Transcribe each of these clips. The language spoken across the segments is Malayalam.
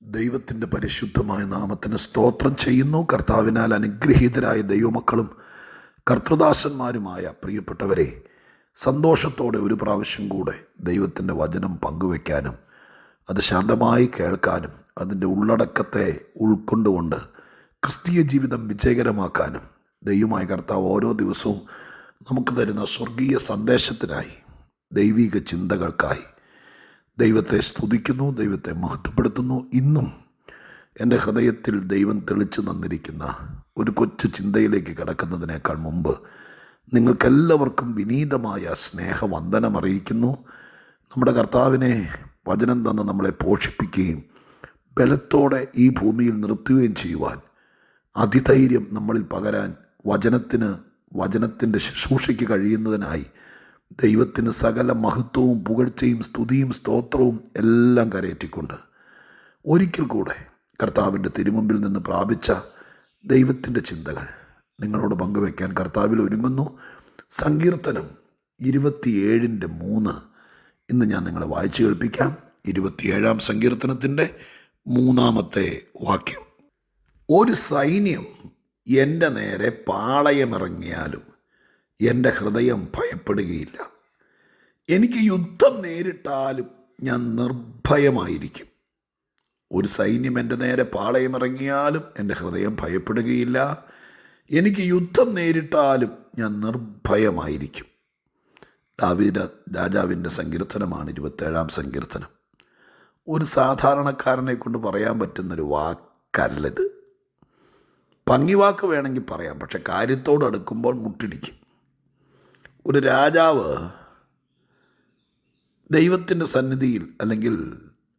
ദൈവത്തിൻ്റെ പരിശുദ്ധമായ നാമത്തിന് സ്തോത്രം ചെയ്യുന്നു. കർത്താവിനാൽ അനുഗ്രഹീതരായ ദൈവമക്കളും കർത്തൃദാസന്മാരുമായ പ്രിയപ്പെട്ടവരെ, സന്തോഷത്തോടെ ഒരു പ്രാവശ്യം കൂടെ ദൈവത്തിൻ്റെ വചനം പങ്കുവയ്ക്കാനും അത് ശാന്തമായി കേൾക്കാനും അതിൻ്റെ ഉള്ളടക്കത്തെ ഉൾക്കൊണ്ടുകൊണ്ട് ക്രിസ്തീയ ജീവിതം വിജയകരമാക്കാനും ദൈവമായ കർത്താവ് ഓരോ ദിവസവും നമുക്ക് തരുന്ന സ്വർഗീയ സന്ദേശത്തിനായി, ദൈവിക ചിന്തകൾക്കായി ദൈവത്തെ സ്തുതിക്കുന്നു, ദൈവത്തെ മഹത്വപ്പെടുത്തുന്നു. ഇന്നും എൻ്റെ ഹൃദയത്തിൽ ദൈവം തെളിച്ചു തന്നിരിക്കുന്ന ഒരു കൊച്ചു ചിന്തയിലേക്ക് കടക്കുന്നതിനേക്കാൾ മുമ്പ് നിങ്ങൾക്കെല്ലാവർക്കും വിനീതമായ സ്നേഹവന്ദനം അറിയിക്കുന്നു. നമ്മുടെ കർത്താവിനെ വചനം തന്ന് നമ്മളെ പോഷിപ്പിക്കുകയും ബലത്തോടെ ഈ ഭൂമിയിൽ നിർത്തുകയും ചെയ്യുവാൻ, അതിധൈര്യം നമ്മളിൽ പകരാൻ വചനത്തിൻ്റെ ശുശ്രൂഷയ്ക്ക് കഴിയുന്നതിനായി ദൈവത്തിന് സകല മഹത്വവും പുകഴ്ചയും സ്തുതിയും സ്തോത്രവും എല്ലാം കരയേറ്റിക്കൊണ്ട് ഒരിക്കൽ കൂടെ കർത്താവിൻ്റെ തിരുമുമ്പിൽ നിന്ന് പ്രാപിച്ച ദൈവത്തിൻ്റെ ചിന്തകൾ നിങ്ങളോട് പങ്കുവയ്ക്കാൻ കർത്താവിൽ ഒരുങ്ങുന്നു. സങ്കീർത്തനം 27:3 ഇന്ന് ഞാൻ നിങ്ങളെ വായിച്ചു കേൾപ്പിക്കാം. 27-ാം സങ്കീർത്തനത്തിൻ്റെ 3-ാമത്തെ വാക്യം: ഒരു സൈന്യം എൻ്റെ നേരെ പാളയമിറങ്ങിയാലും എൻ്റെ ഹൃദയം ഭയപ്പെടുകയില്ല. എനിക്ക് യുദ്ധം നേരിട്ടാലും ഞാൻ നിർഭയമായിരിക്കും. ഒരു സൈന്യം എൻ്റെ നേരെ പാളയമിറങ്ങിയാലും എൻ്റെ ഹൃദയം ഭയപ്പെടുകയില്ല. എനിക്ക് യുദ്ധം നേരിട്ടാലും ഞാൻ നിർഭയമായിരിക്കും. ദാവീദ് രാജാവിൻ്റെ സങ്കീർത്തനമാണ് 27-ാം സങ്കീർത്തനം. ഒരു സാധാരണക്കാരനെ കൊണ്ട് പറയാൻ പറ്റുന്നൊരു വാക്കല്ലത്. ഭംഗിവാക്ക് വേണമെങ്കിൽ പറയാം, പക്ഷെ കാര്യത്തോട് അടുക്കുമ്പോൾ മുട്ടിടിക്കും. ഒരു രാജാവ് ദൈവത്തിൻ്റെ സന്നിധിയിൽ, അല്ലെങ്കിൽ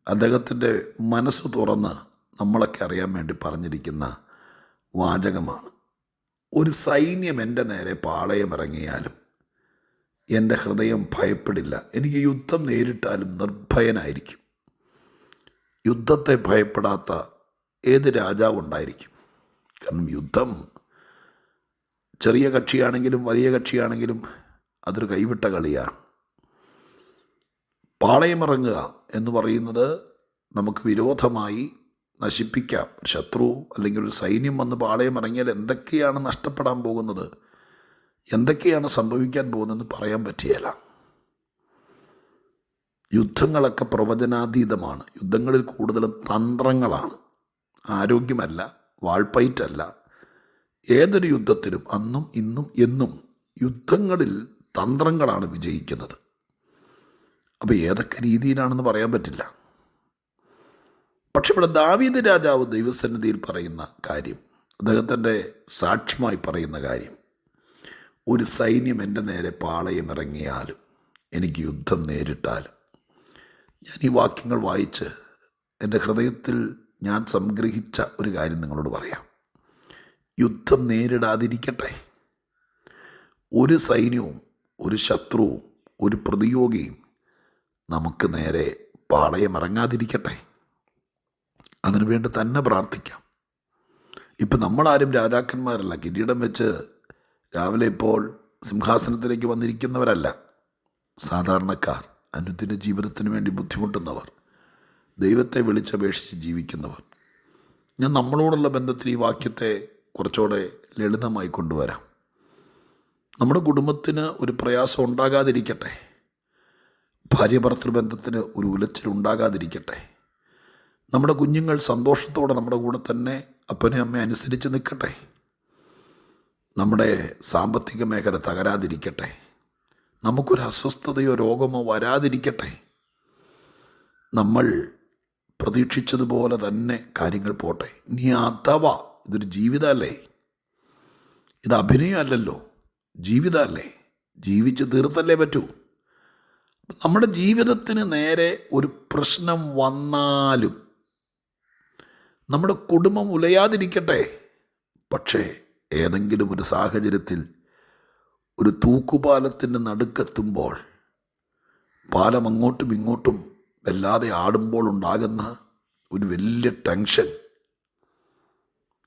അദ്ദേഹത്തിൻ്റെ മനസ്സ് തുറന്ന് നമ്മളൊക്കെ അറിയാൻ വേണ്ടി പറഞ്ഞിരിക്കുന്ന വാചകമാണ്: ഒരു സൈന്യം എൻ്റെ നേരെ പാളയമിറങ്ങിയാലും എൻ്റെ ഹൃദയം ഭയപ്പെടില്ല. എനിക്ക് യുദ്ധം നേരിട്ടാലും നിർഭയനായിരിക്കും. യുദ്ധത്തെ ഭയപ്പെടാത്ത ഏത് രാജാവുണ്ടായിരിക്കും? കാരണം യുദ്ധം ചെറിയ കക്ഷിയാണെങ്കിലും വലിയ കക്ഷിയാണെങ്കിലും അതൊരു കൈവിട്ട കളിയാണ്. പാളയമിറങ്ങുക എന്ന് പറയുന്നത് നമുക്ക് വിരോധമായി നശിപ്പിക്കാം. ശത്രു അല്ലെങ്കിൽ ഒരു സൈന്യം വന്ന് പാളയമിറങ്ങിയാൽ എന്തൊക്കെയാണ് നഷ്ടപ്പെടാൻ പോകുന്നത്, എന്തൊക്കെയാണ് സംഭവിക്കാൻ പോകുന്നതെന്ന് പറയാൻ പറ്റിയല്ല. യുദ്ധങ്ങളൊക്കെ പ്രവചനാതീതമാണ്. യുദ്ധങ്ങളിൽ കൂടുതലും തന്ത്രങ്ങളാണ്, ആരോഗ്യമല്ല, വാൾപ്പയറ്റല്ല. ഏതൊരു യുദ്ധത്തിലും അന്നും ഇന്നും എന്നും യുദ്ധങ്ങളിൽ തന്ത്രങ്ങളാണ് വിജയിക്കുന്നത്. അപ്പോൾ ഏതൊക്കെ രീതിയിലാണെന്ന് പറയാൻ പറ്റില്ല. പക്ഷെ ഇവിടെ ദാവീദ് രാജാവ് ദൈവസന്നിധിയിൽ പറയുന്ന കാര്യം, അദ്ദേഹത്തിൻ്റെ സാക്ഷ്യമായി പറയുന്ന കാര്യം: ഒരു സൈന്യം എൻ്റെ നേരെ പാളയമിറങ്ങിയാലും എനിക്ക് യുദ്ധം നേരിട്ടാലും. ഞാൻ ഈ വാക്യങ്ങൾ വായിച്ച് എൻ്റെ ഹൃദയത്തിൽ ഞാൻ സംഗ്രഹിച്ച ഒരു കാര്യം നിങ്ങളോട് പറയാം. യുദ്ധം നേരിടാതിരിക്കട്ടെ. ഒരു സൈന്യവും ഒരു ശത്രുവും ഒരു പ്രതിയോഗിയും നമുക്ക് നേരെ പാളയമിറങ്ങാതിരിക്കട്ടെ. അതിനുവേണ്ടി തന്നെ പ്രാർത്ഥിക്കാം. ഇപ്പം നമ്മളാരും രാജാക്കന്മാരല്ല, കിരീടം വെച്ച് രാവിലെ ഇപ്പോൾ സിംഹാസനത്തിലേക്ക് വന്നിരിക്കുന്നവരല്ല. സാധാരണക്കാർ, അനുദിന ജീവിതത്തിന് വേണ്ടി ബുദ്ധിമുട്ടുന്നവർ, ദൈവത്തെ വിളിച്ചപേക്ഷിച്ച് ജീവിക്കുന്നവർ. ഞാൻ നമ്മളോടുള്ള ബന്ധത്തിൽ ഈ വാക്യത്തെ കുറച്ചുകൂടെ ലളിതമായി കൊണ്ടുവരാം. നമ്മുടെ കുടുംബത്തിന് ഒരു പ്രയാസം ഉണ്ടാകാതിരിക്കട്ടെ. ഭാര്യ ഭർത്തൃബന്ധത്തിന് ഒരു ഉലച്ചിലുണ്ടാകാതിരിക്കട്ടെ. നമ്മുടെ കുഞ്ഞുങ്ങൾ സന്തോഷത്തോടെ നമ്മുടെ കൂടെ തന്നെ അപ്പനെ അമ്മയെ അനുസരിച്ച് നിൽക്കട്ടെ. നമ്മുടെ സാമ്പത്തിക മേഖല തകരാതിരിക്കട്ടെ. നമുക്കൊരു അസ്വസ്ഥതയോ രോഗമോ വരാതിരിക്കട്ടെ. നമ്മൾ പ്രതീക്ഷിച്ചതുപോലെ തന്നെ കാര്യങ്ങൾ പോട്ടെ. ഇനി അഥവാ ഇതൊരു ജീവിതമല്ലേ, ഇത് അഭിനയമല്ലല്ലോ, ജീവിതമല്ലേ, ജീവിച്ച് തീർത്തല്ലേ പറ്റൂ. നമ്മുടെ ജീവിതത്തിന് നേരെ ഒരു പ്രശ്നം വന്നാലും നമ്മുടെ കുടുംബം ഉലയാതിരിക്കട്ടെ. പക്ഷേ ഏതെങ്കിലും ഒരു സാഹചര്യത്തിൽ ഒരു തൂക്കുപാലത്തിൻ്റെ നടുക്കെത്തുമ്പോൾ, പാലം അങ്ങോട്ടും ഇങ്ങോട്ടും വല്ലാതെ ആടുമ്പോൾ ഉണ്ടാകുന്ന ഒരു വലിയ ടെൻഷൻ,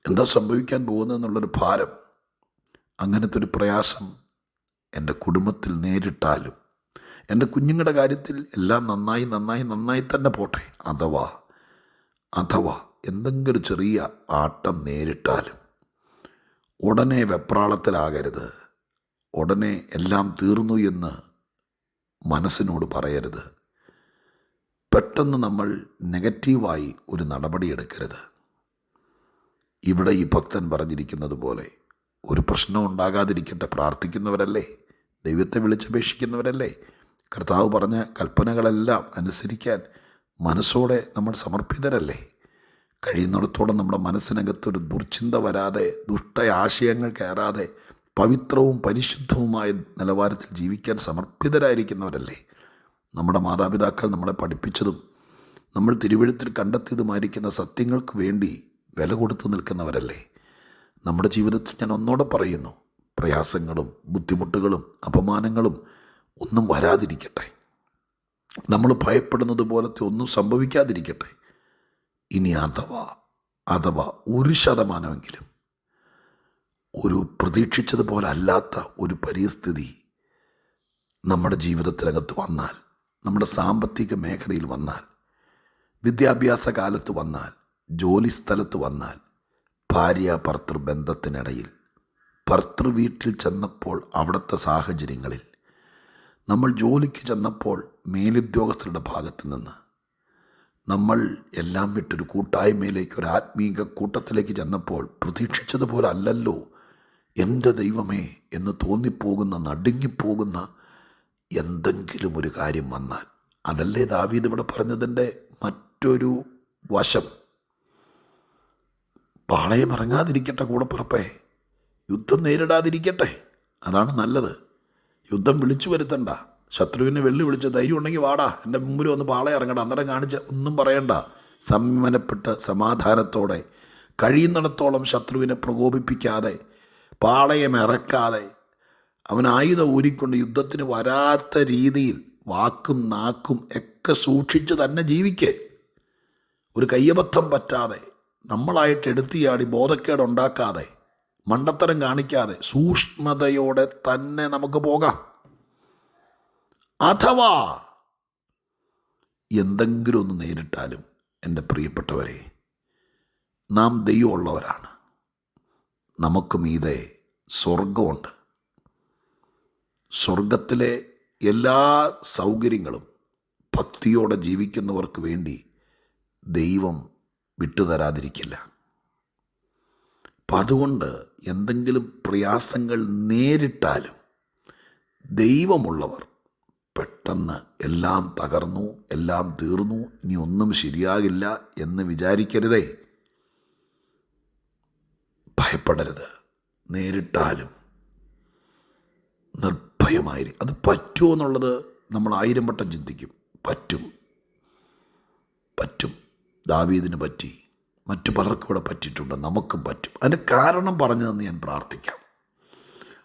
എന്താ സംഭവിക്കാൻ പോകുന്നതെന്നുള്ളൊരു ഭാരം, അങ്ങനത്തെ ഒരു പ്രയാസം എൻ്റെ കുടുംബത്തിൽ നേരിട്ടാലും, എൻ്റെ കുഞ്ഞുങ്ങളുടെ കാര്യത്തിൽ എല്ലാം നന്നായി തന്നെ പോട്ടെ, അഥവാ അഥവാ എന്തെങ്കിലും ചെറിയ ആട്ടം നേരിട്ടാലും ഉടനെ വെപ്രാളത്തിലാകരുത്. ഉടനെ എല്ലാം തീർന്നു എന്ന് മനസ്സിനോട് പറയരുത്. പെട്ടെന്ന് നമ്മൾ നെഗറ്റീവായി ഒരു നടപടിയെടുക്കരുത്. ഇവിടെ ഈ ഭക്തൻ പറഞ്ഞിരിക്കുന്നത് പോലെ ഒരു പ്രശ്നം ഉണ്ടാകാതിരിക്കട്ടെ. പ്രാർത്ഥിക്കുന്നവരല്ലേ, ദൈവത്തെ വിളിച്ചപേക്ഷിക്കുന്നവരല്ലേ, കർത്താവ് പറഞ്ഞ കൽപ്പനകളെല്ലാം അനുസരിക്കാൻ മനസ്സോടെ നമ്മൾ സമർപ്പിതരല്ലേ. കഴിയുന്നിടത്തോളം നമ്മുടെ മനസ്സിനകത്തൊരു ദുർചിന്ത വരാതെ, ദുഷ്ടആശയങ്ങൾ കയറാതെ പവിത്രവും പരിശുദ്ധവുമായ നിലവാരത്തിൽ ജീവിക്കാൻ സമർപ്പിതരായിരിക്കുന്നവരല്ലേ. നമ്മുടെ മാതാപിതാക്കൾ നമ്മളെ പഠിപ്പിച്ചതും നമ്മൾ തിരുവെഴുത്തിൽ കണ്ടെത്തിയതുമായിരിക്കുന്ന സത്യങ്ങൾക്ക് വേണ്ടി വില കൊടുത്തു നിൽക്കുന്നവരല്ലേ. നമ്മുടെ ജീവിതത്തിൽ ഞാൻ ഒന്നോടെ പറയുന്നു, പ്രയാസങ്ങളും ബുദ്ധിമുട്ടുകളും അപമാനങ്ങളും ഒന്നും വരാതിരിക്കട്ടെ. നമ്മൾ ഭയപ്പെടുന്നത് പോലത്തെ ഒന്നും സംഭവിക്കാതിരിക്കട്ടെ. ഇനി അഥവാ 1% ഒരു പ്രതീക്ഷിച്ചതുപോലെ അല്ലാത്ത ഒരു പരിസ്ഥിതി നമ്മുടെ ജീവിതത്തിനകത്ത് വന്നാൽ, നമ്മുടെ സാമ്പത്തിക മേഖലയിൽ വന്നാൽ, വിദ്യാഭ്യാസ കാലത്ത് വന്നാൽ, ജോലി സ്ഥലത്ത് വന്നാൽ, ഭാര്യ-ഭർത്തൃ ബന്ധത്തിനിടയിൽ, ഭർത്തൃ വീട്ടിൽ ചെന്നപ്പോൾ അവിടുത്തെ സാഹചര്യങ്ങളിൽ, നമ്മൾ ജോലിക്ക് ചെന്നപ്പോൾ മേലുദ്യോഗസ്ഥരുടെ ഭാഗത്ത് നിന്ന്, നമ്മൾ എല്ലാം വിട്ടൊരു കൂട്ടായ്മയിലേക്ക്, ഒരു ആത്മീക കൂട്ടത്തിലേക്ക് ചെന്നപ്പോൾ പ്രതീക്ഷിച്ചതുപോലെ അല്ലല്ലോ എൻ്റെ ദൈവമേ എന്ന് തോന്നിപ്പോകുന്ന, നടുങ്ങിപ്പോകുന്ന എന്തെങ്കിലും ഒരു കാര്യം വന്നാൽ, അതല്ലേ ദാവീദ് ഇവിടെ പറഞ്ഞതിൻ്റെ മറ്റൊരു വശം. പാളയം ഇറങ്ങാതിരിക്കട്ടെ കൂടപ്പുറപ്പേ, യുദ്ധം നേരിടാതിരിക്കട്ടെ, അതാണ് നല്ലത്. യുദ്ധം വിളിച്ചു വരുത്തണ്ട. ശത്രുവിനെ വിളിച്ച് ധൈര്യം ഉണ്ടെങ്കിൽ വാടാ, എൻ്റെ മുമ്പിൽ വന്ന് പാളയം ഇറങ്ങണ്ട, അന്നേരം കാണിച്ച് ഒന്നും പറയണ്ട. സംയമനപ്പെട്ട് സമാധാനത്തോടെ കഴിയുന്നിടത്തോളം ശത്രുവിനെ പ്രകോപിപ്പിക്കാതെ, പാളയം ഇറക്കാതെ, അവൻ ആയുധം ഊരിക്കൊണ്ട് യുദ്ധത്തിന് വരാത്ത രീതിയിൽ വാക്കും നാക്കും ഒക്കെ സൂക്ഷിച്ച് തന്നെ ജീവിക്കേ. ഒരു കയ്യബദ്ധം പറ്റാതെ, നമ്മളായിട്ട് എടുത്തിയാടി ബോധക്കേടുണ്ടാക്കാതെ, മണ്ടത്തരം കാണിക്കാതെ, സൂക്ഷ്മതയോടെ തന്നെ നമുക്ക് പോകാം. അഥവാ എന്തെങ്കിലും ഒന്ന് നേരിട്ടാലും എൻ്റെ പ്രിയപ്പെട്ടവരെ, നാം ദൈവമുള്ളവരാണ്. നമുക്ക് മീതെ സ്വർഗമുണ്ട്. സ്വർഗത്തിലെ എല്ലാ സൗകര്യങ്ങളും ഭക്തിയോടെ ജീവിക്കുന്നവർക്ക് വേണ്ടി ദൈവം വിട്ടുതരാതിരിക്കില്ല. അപ്പം അതുകൊണ്ട് എന്തെങ്കിലും പ്രയാസങ്ങൾ നേരിട്ടാലും ദൈവമുള്ളവർ പെട്ടെന്ന് എല്ലാം തകർന്നു, എല്ലാം തീർന്നു, ഇനി ഒന്നും ശരിയാകില്ല എന്ന് വിചാരിക്കരുതേ. ഭയപ്പെടരുത്. നേരിട്ടാലും നിർഭയമായി അത് പറ്റുമോ എന്നുള്ളത് നമ്മൾ 1000 വട്ടം ചിന്തിക്കും. പറ്റും. ദാവീദിന് പറ്റി, മറ്റു പലർക്കും ഇവിടെ പറ്റിയിട്ടുണ്ട്, നമുക്കും പറ്റും. അതിൻ്റെ കാരണം പറഞ്ഞു തന്ന് ഞാൻ പ്രാർത്ഥിക്കാം.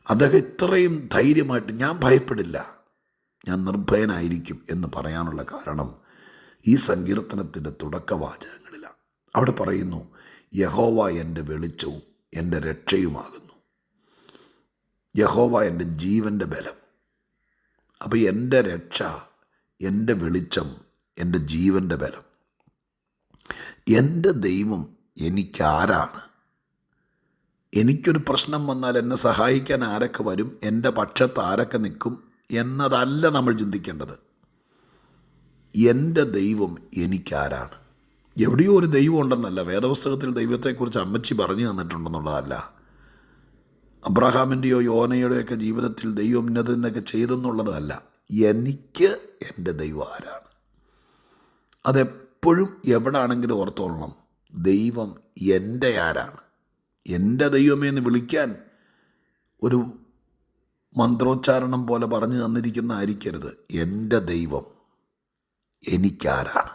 അദ്ദേഹം ഇത്രയും ധൈര്യമായിട്ട് ഞാൻ ഭയപ്പെടില്ല, ഞാൻ നിർഭയനായിരിക്കും എന്ന് പറയാനുള്ള കാരണം ഈ സങ്കീർത്തനത്തിൻ്റെ തുടക്കവാചകങ്ങളിലാണ്. അവിടെ പറയുന്നു, യഹോവ എൻ്റെ വെളിച്ചവും എൻ്റെ രക്ഷയുമാകുന്നു, യഹോവ എൻ്റെ ജീവൻ്റെ ബലം. അപ്പോൾ എൻ്റെ രക്ഷ, എൻ്റെ വെളിച്ചം, എൻ്റെ ജീവൻ്റെ ബലം, എൻ്റെ ദൈവം എനിക്കാരാണ്. എനിക്കൊരു പ്രശ്നം വന്നാൽ എന്നെ സഹായിക്കാൻ ആരൊക്കെ വരും, എൻ്റെ പക്ഷത്ത് ആരൊക്കെ നിൽക്കും എന്നതല്ല നമ്മൾ ചിന്തിക്കേണ്ടത്. എൻ്റെ ദൈവം എനിക്കാരാണ്. എവിടെയോ ഒരു ദൈവം ഉണ്ടെന്നല്ല, വേദപുസ്തകത്തിൽ ദൈവത്തെക്കുറിച്ച് അമ്മച്ചി പറഞ്ഞു തന്നിട്ടുണ്ടെന്നുള്ളതല്ല, അബ്രഹാമിൻ്റെയോ യോനയുടെയൊക്കെ ജീവിതത്തിൽ ദൈവം ഇന്നതെന്നൊക്കെ ചെയ്തെന്നുള്ളതല്ല. എനിക്ക് എൻ്റെ ദൈവം ആരാണ്. അതെപ്പോഴും എവിടാണെങ്കിലും ഓർത്തോളണം, ദൈവം എൻ്റെ ആരാണ്. എൻ്റെ ദൈവമേ എന്ന് വിളിക്കാൻ ഒരു മന്ത്രോച്ചാരണം പോലെ പറഞ്ഞു തന്നിരിക്കുന്ന ആയിരിക്കരുത്. എൻ്റെ ദൈവം എനിക്കാരാണ്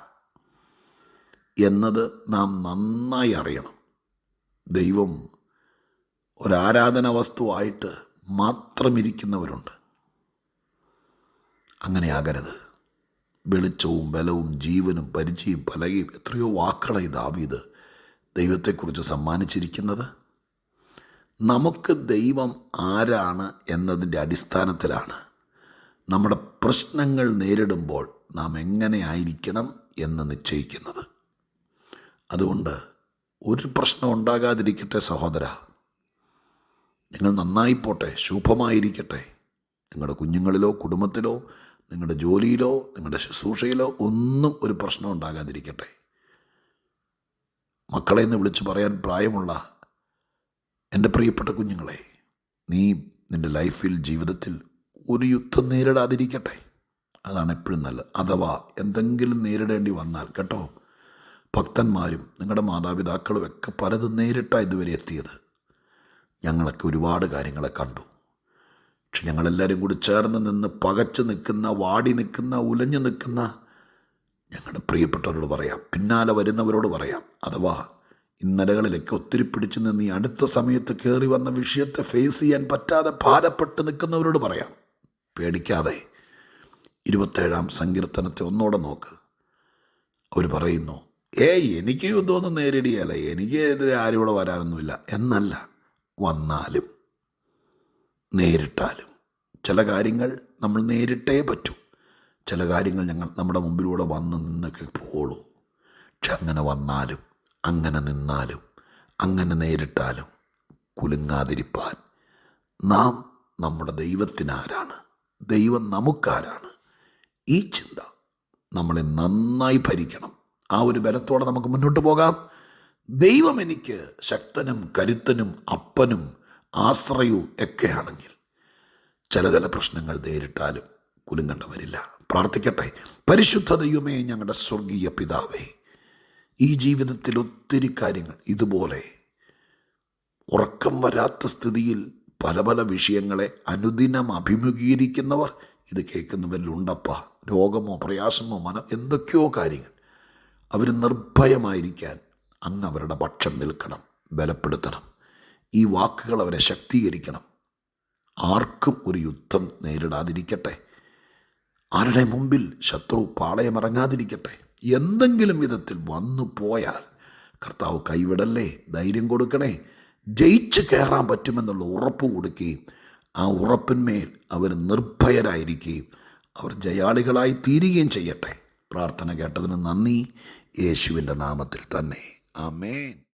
എന്നത് നാം നന്നായി അറിയണം. ദൈവം ഒരാരാധന വസ്തുവായിട്ട് മാത്രം ഇരിക്കുന്നവരുണ്ട്. അങ്ങനെ ആകരുത്. വെളിച്ചവും ബലവും ജീവനും പരിചയം പലകയും എത്രയോ വാക്കുകളായി ദാവീദ് ദൈവത്തെക്കുറിച്ച് സമ്മാനിച്ചിരിക്കുന്നത്. നമുക്ക് ദൈവം ആരാണ് എന്നതിൻ്റെ അടിസ്ഥാനത്തിലാണ് നമ്മുടെ പ്രശ്നങ്ങൾ നേരിടുമ്പോൾ നാം എങ്ങനെ ആയിരിക്കണം എന്ന് നിശ്ചയിക്കുന്നത്. അതുകൊണ്ട് ഒരു പ്രശ്നം ഉണ്ടാകാതിരിക്കട്ടെ സഹോദര. നിങ്ങൾ നന്നായിപ്പോട്ടെ, ശുഭമായിരിക്കട്ടെ. നിങ്ങളുടെ കുഞ്ഞുങ്ങളിലോ കുടുംബത്തിലോ നിങ്ങളുടെ ജോലിയിലോ നിങ്ങളുടെ ശുശ്രൂഷയിലോ ഒന്നും ഒരു പ്രശ്നം ഉണ്ടാകാതിരിക്കട്ടെ. മക്കളെ എന്ന് വിളിച്ച് പറയാൻ പ്രായമുള്ള എൻ്റെ പ്രിയപ്പെട്ട കുഞ്ഞുങ്ങളെ, നീ നിൻ്റെ ലൈഫിൽ ജീവിതത്തിൽ ഒരു യുദ്ധം നേരിടാതിരിക്കട്ടെ. അതാണ് എപ്പോഴും നല്ലത്. അഥവാ എന്തെങ്കിലും നേരിടേണ്ടി വന്നാൽ കേട്ടോ, ഭക്തന്മാരും നിങ്ങളുടെ മാതാപിതാക്കളും ഒക്കെ പലതും നേരിട്ടാണ് ഇതുവരെ എത്തിയത്. ഞങ്ങളൊക്കെ ഒരുപാട് കാര്യങ്ങളെ കണ്ടു. പക്ഷെ ഞങ്ങളെല്ലാവരും കൂടി ചേർന്ന് നിന്ന് പകച്ച് നിൽക്കുന്ന, വാടി നിൽക്കുന്ന, ഉലഞ്ഞു നിൽക്കുന്ന ഞങ്ങളുടെ പ്രിയപ്പെട്ടവരോട് പറയാം, പിന്നാലെ വരുന്നവരോട് പറയാം, അഥവാ ഇന്നലകളിലൊക്കെ ഒത്തിരി പിടിച്ചു നിന്ന് ഈ അടുത്ത സമയത്ത് കയറി വന്ന വിഷയത്തെ ഫേസ് ചെയ്യാൻ പറ്റാതെ ഭാരപ്പെട്ട് നിൽക്കുന്നവരോട് പറയാം, പേടിക്കാതെ 27-ാം സങ്കീർത്തനത്തെ ഒന്നോടെ നോക്ക്. അവർ പറയുന്നു, എനിക്ക് യുദ്ധമൊന്നും നേരിടുകയല്ല, എനിക്ക് എതിരെ ആരും ഇവിടെ വരാനൊന്നുമില്ല എന്നല്ല. വന്നാലും നേരിട്ടാലും ചില കാര്യങ്ങൾ നമ്മൾ നേരിട്ടേ പറ്റൂ. ചില കാര്യങ്ങൾ നമ്മുടെ മുമ്പിലൂടെ വന്ന് നിന്നൊക്കെ പോളൂ. പക്ഷെ അങ്ങനെ വന്നാലും അങ്ങനെ നിന്നാലും അങ്ങനെ നേരിട്ടാലും കുലുങ്ങാതിരിപ്പാൻ നാം നമ്മുടെ ദൈവത്തിനാരാണ്, ദൈവം നമുക്കാരാണ്, ഈ ചിന്ത നമ്മളെ നന്നായി ഭരിക്കണം. ആ ഒരു ബലത്തോടെ നമുക്ക് മുന്നോട്ട് പോകാം. ദൈവം എനിക്ക് ശക്തനും കരുത്തനും അപ്പനും ആശ്രയവും ഒക്കെയാണെങ്കിൽ ചില പ്രശ്നങ്ങൾ നേരിട്ടാലും കുലുങ്ങേണ്ട വരില്ല. പ്രാർത്ഥിക്കട്ടെ. പരിശുദ്ധ ദൈവമേ, ഞങ്ങളുടെ സ്വർഗീയ പിതാവേ, ഈ ജീവിതത്തിൽ ഒത്തിരി കാര്യങ്ങൾ ഇതുപോലെ ഉറക്കം വരാത്ത സ്ഥിതിയിൽ പല പല വിഷയങ്ങളെ അനുദിനം അഭിമുഖീകരിക്കുന്നവർ ഇത് കേൾക്കുന്നവരിലുണ്ടപ്പ. രോഗമോ പ്രയാസമോ എന്തൊക്കെയോ കാര്യങ്ങൾ. അവർ നിർഭയമായിരിക്കാൻ അങ്ങ് അവരുടെ പക്ഷം നിൽക്കണം, ബലപ്പെടുത്തണം. ഈ വാക്കുകൾ അവരെ ശക്തീകരിക്കണം. ആർക്കും ഒരു യുദ്ധം നേരിടാതിരിക്കട്ടെ. ആരുടെ മുമ്പിൽ ശത്രു പാളയമിറങ്ങാതിരിക്കട്ടെ. എന്തെങ്കിലും വിധത്തിൽ വന്നു പോയാൽ കർത്താവ് കൈവിടല്ലേ, ധൈര്യം കൊടുക്കണേ. ജയിച്ച് കയറാൻ പറ്റുമെന്നുള്ള ഉറപ്പ് കൊടുക്കുകയും ആ ഉറപ്പിന്മേൽ അവർ നിർഭയരായിരിക്കുകയും അവർ ജയാളികളായി തീരുകയും ചെയ്യട്ടെ. പ്രാർത്ഥന കേട്ടതിന് നന്ദി. യേശുവിൻ്റെ നാമത്തിൽ തന്നെ. ആമേൻ.